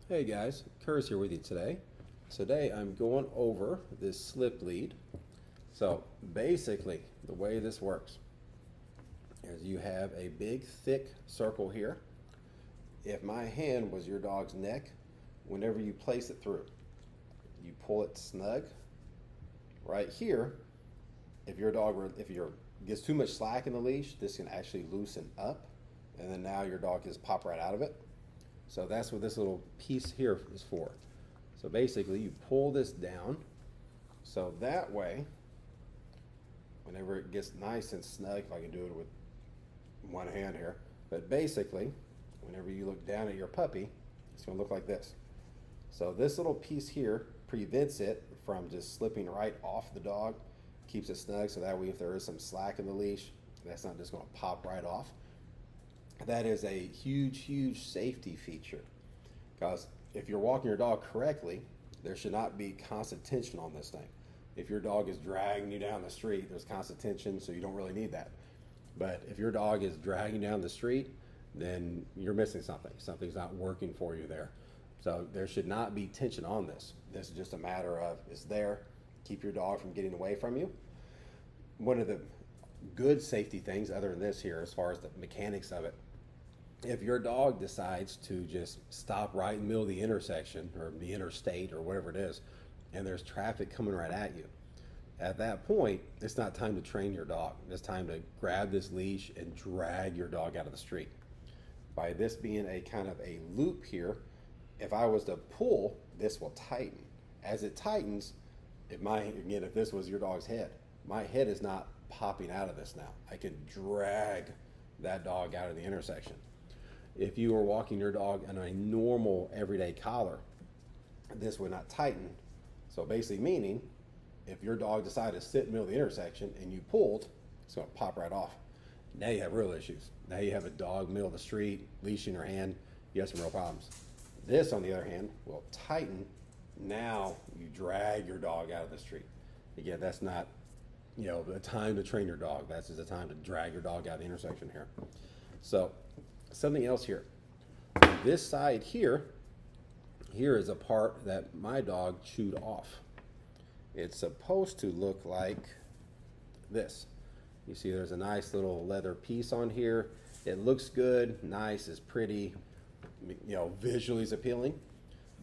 Hey guys, Kurz here with you today. Today I'm going over this slip lead. So basically the way this works is you have a big thick circle here. If my hand was your dog's neck, whenever you place it through, you pull it snug. Right here, if your gets too much slack in the leash, this can actually loosen up, and then now your dog can just pop right out of it. So that's what this little piece here is for. So basically you pull this down, so that way, whenever it gets nice and snug, if I can do it with one hand here, but basically, whenever you look down at your puppy, it's gonna look like this. So this little piece here prevents it from just slipping right off the dog, keeps it snug, so that way if there is some slack in the leash, that's not just gonna pop right off. That is a huge safety feature, because if you're walking your dog correctly, there should not be constant tension on this thing. If your dog is dragging you down the street, there's constant tension, so you don't really need that. But if your dog is dragging down the street, then you're missing something. Something's not working for you there. So there should not be tension on this. This is just a matter of it's there, keep your dog from getting away from you. One of the good safety things, other than this here, as far as the mechanics of it, if your dog decides to just stop right in the middle of the intersection or the interstate or whatever it is, and there's traffic coming right at you, at that point, it's not time to train your dog. It's time to grab this leash and drag your dog out of the street. By this being a kind of a loop here, if I was to pull, this will tighten. As it tightens, if this was your dog's head, my head is not popping out of this now. I can drag that dog out of the intersection. If you were walking your dog on a normal everyday collar, this would not tighten. So basically meaning, if your dog decided to sit in the middle of the intersection and you pulled, it's going to pop right off. Now you have real issues. Now you have a dog in the middle of the street, leash in your hand, you have some real problems. This, on the other hand, will tighten. Now you drag your dog out of the street. Again, that's not the time to train your dog. That's just the time to drag your dog out of the intersection here. So something else here. This side here is a part that my dog chewed off. It's supposed to look like this. You see there's a nice little leather piece on here. It looks good, nice, it's pretty, visually is appealing.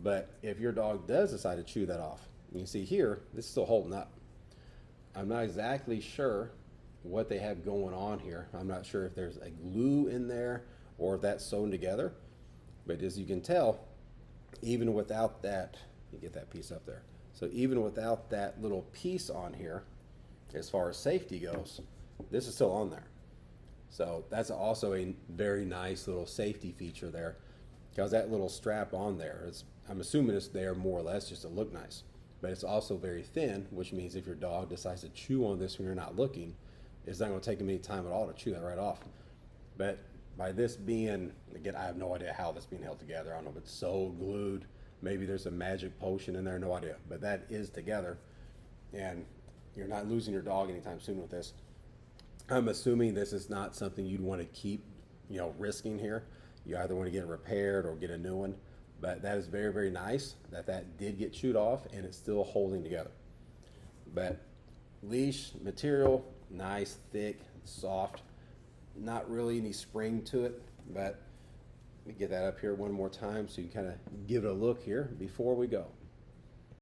But if your dog does decide to chew that off, you can see here, this is still holding up. I'm not exactly sure what they have going on here. I'm not sure if there's a glue in there or if that's sewn together. But as you can tell, even without that, you get that piece up there. So even without that little piece on here, as far as safety goes, this is still on there. So that's also a very nice little safety feature there, because that little strap on there, I'm assuming it's there more or less just to look nice. But it's also very thin, which means if your dog decides to chew on this when you're not looking, it's not going to take them any time at all to chew that right off. But by this being, again, I have no idea how this is being held together. I don't know if it's so glued. Maybe there's a magic potion in there, no idea. But that is together, and you're not losing your dog anytime soon with this. I'm assuming this is not something you'd want to keep, risking here. You either want to get it repaired or get a new one. But that is very nice that did get chewed off and it's still holding together. But leash material, nice, thick, soft, not really any spring to it. But let me get that up here one more time so you can kind of give it a look here before we go.